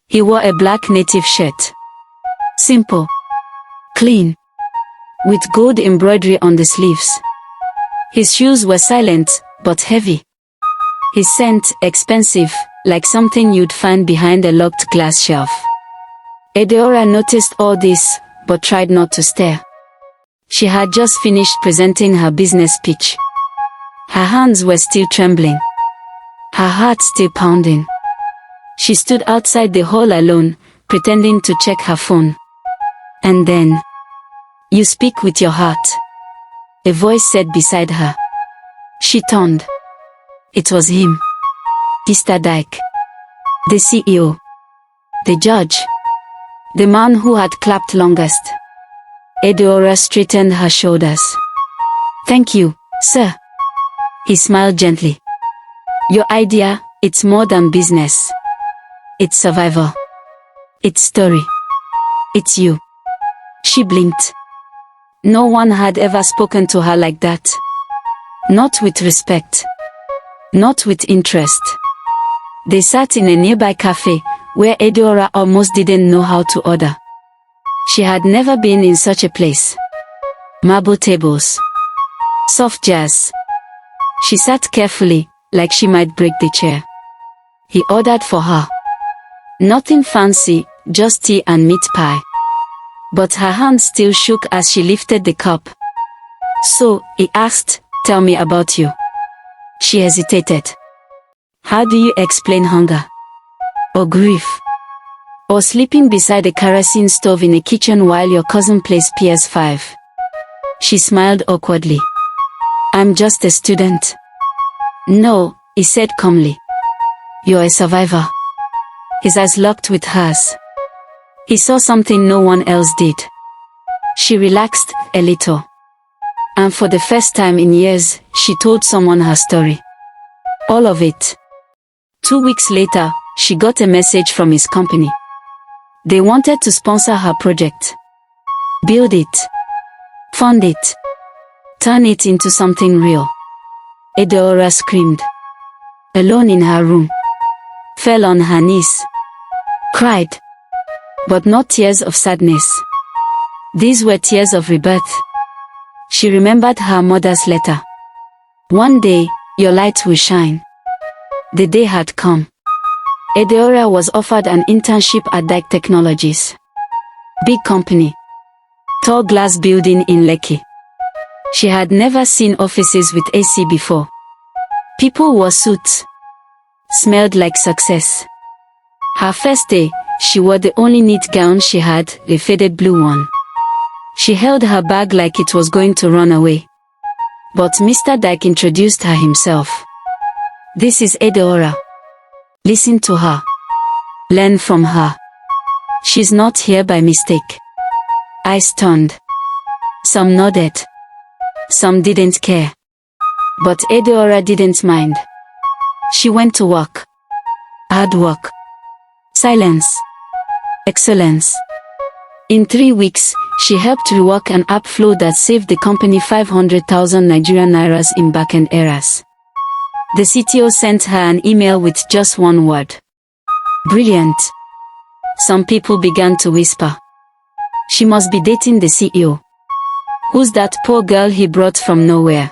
He wore a black native shirt. Simple. Clean. With gold embroidery on the sleeves. His shoes were silent, but heavy. His scent, expensive, like something you'd find behind a locked glass shelf. Adaora noticed all this, but tried not to stare. She had just finished presenting her business pitch. Her hands were still trembling. Her heart still pounding. She stood outside the hall alone, pretending to check her phone. And then, "You speak with your heart," a voice said beside her. She turned. It was him. Mr. Dyke. The CEO. The judge. The man who had clapped longest. Adaora straightened her shoulders. "Thank you, sir." He smiled gently. "Your idea, it's more than business. It's survival. It's story. It's you." She blinked. No one had ever spoken to her like that. Not with respect. Not with interest. They sat in a nearby cafe, where Adaora almost didn't know how to order. She had never been in such a place. Marble tables. Soft jazz. She sat carefully, like she might break the chair. He ordered for her. Nothing fancy, just tea and meat pie. But her hand still shook as she lifted the cup. "So," he asked, "tell me about you." She hesitated. "How do you explain hunger? Or grief? Or sleeping beside a kerosene stove in a kitchen while your cousin plays PS5? She smiled awkwardly. "I'm just a student." "No," he said calmly. "You're a survivor." His eyes locked with hers. He saw something no one else did. She relaxed a little. And for the first time in years, she told someone her story. All of it. 2 weeks later, she got a message from his company. They wanted to sponsor her project. Build it. Fund it. Turn it into something real. Adaora screamed. Alone in her room. Fell on her knees. Cried. But not tears of sadness. These were tears of rebirth. She remembered her mother's letter. "One day, your light will shine." The day had come. Adaora was offered an internship at Dyke Technologies. Big company. Tall glass building in Lekki. She had never seen offices with AC before. People wore suits. Smelled like success. Her first day, she wore the only neat gown she had, a faded blue one. She held her bag like it was going to run away. But Mr. Dyke introduced her himself. "This is Adaora. Listen to her. Learn from her. She's not here by mistake." Eyes turned. Some nodded. Some didn't care. But Adaora didn't mind. She went to work. Hard work. Silence. Excellence. In 3 weeks, she helped rework an app flow that saved the company 500,000 Nigerian nairas in back-end errors. The CTO sent her an email with just one word. Brilliant. Some people began to whisper. She must be dating the CEO. Who's that poor girl he brought from nowhere?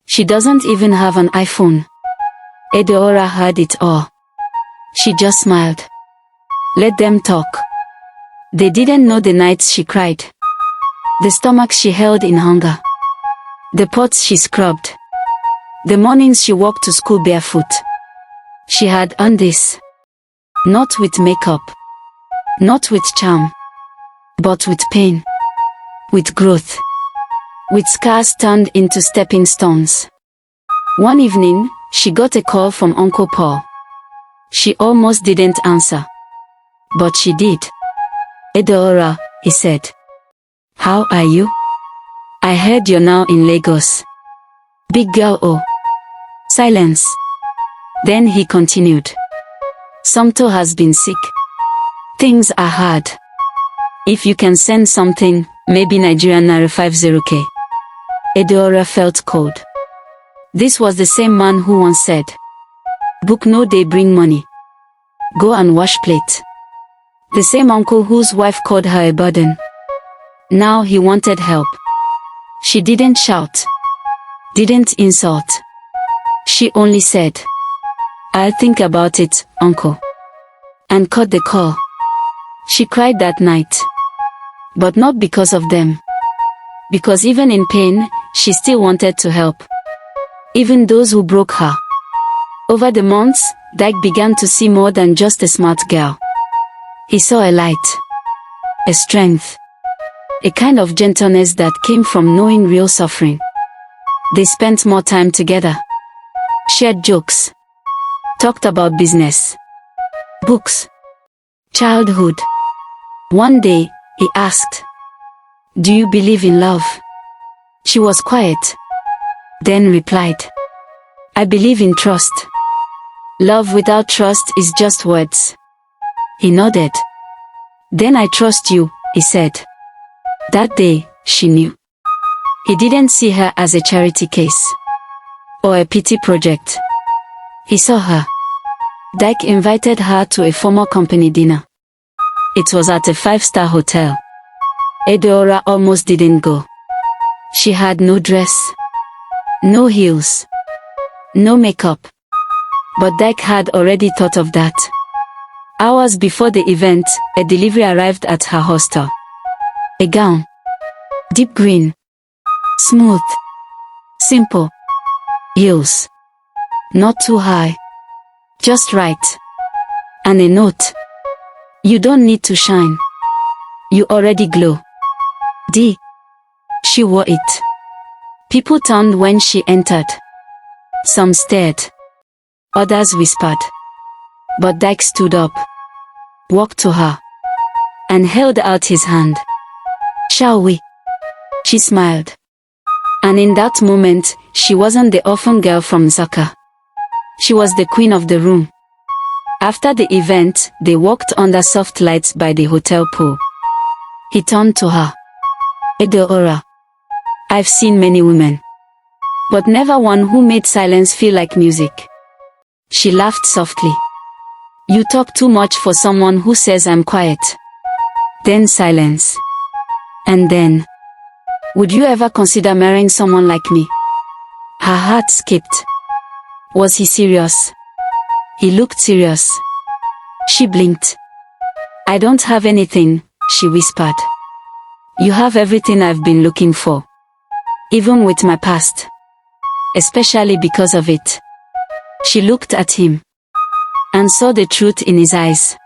She doesn't even have an iPhone. Adaora heard it all. She just smiled. Let them talk. They didn't know the nights she cried. The stomach she held in hunger. The pots she scrubbed. The mornings she walked to school barefoot. She had earned this. Not with makeup. Not with charm. But with pain. With growth. With scars turned into stepping stones. One evening, she got a call from Uncle Paul. She almost didn't answer. But she did. "Adaora," he said. "How are you? I heard you're now in Lagos." "Big girl, oh." Silence. Then he continued. "Somto has been sick. Things are hard. If you can send something, maybe Nigerian naira 50k. Adaora felt cold. This was the same man who once said, "Book no dey bring money. Go and wash plate." The same uncle whose wife called her a burden. Now he wanted help. She didn't shout, didn't insult. She only said, "I'll think about it, uncle," and cut the call. She cried that night. But not because of them. Because even in pain, she still wanted to help. Even those who broke her. Over the months, Dyke began to see more than just a smart girl. He saw a light. A strength. A kind of gentleness that came from knowing real suffering. They spent more time together. Shared jokes. Talked about business. Books. Childhood. One day, he asked, "Do you believe in love?" She was quiet. Then replied, "I believe in trust. Love without trust is just words." He nodded. "Then I trust you," he said. That day, she knew. He didn't see her as a charity case. Or a pity project. He saw her. Dyke invited her to a former company dinner. It was at a 5-star hotel. Adaora almost didn't go. She had no dress. No heels. No makeup. But Dyke had already thought of that. Hours before the event, a delivery arrived at her hostel. A gown. Deep green. Smooth. Simple. Heels. Not too high. Just right. And a note. "You don't need to shine. You already glow." She wore it. People turned when she entered. Some stared. Others whispered. But Dyke stood up. Walked to her. And held out his hand. "Shall we?" She smiled. And in that moment, she wasn't the orphan girl from Zaka. She was the queen of the room. After the event, they walked under soft lights by the hotel pool. He turned to her. "Adaora, I've seen many women. But never one who made silence feel like music." She laughed softly. "You talk too much for someone who says I'm quiet." Then silence. And then, "Would you ever consider marrying someone like me?" Her heart skipped. Was he serious? He looked serious. She blinked. "I don't have anything," she whispered. "You have everything I've been looking for. Even with my past. Especially because of it." She looked at him. And saw the truth in his eyes.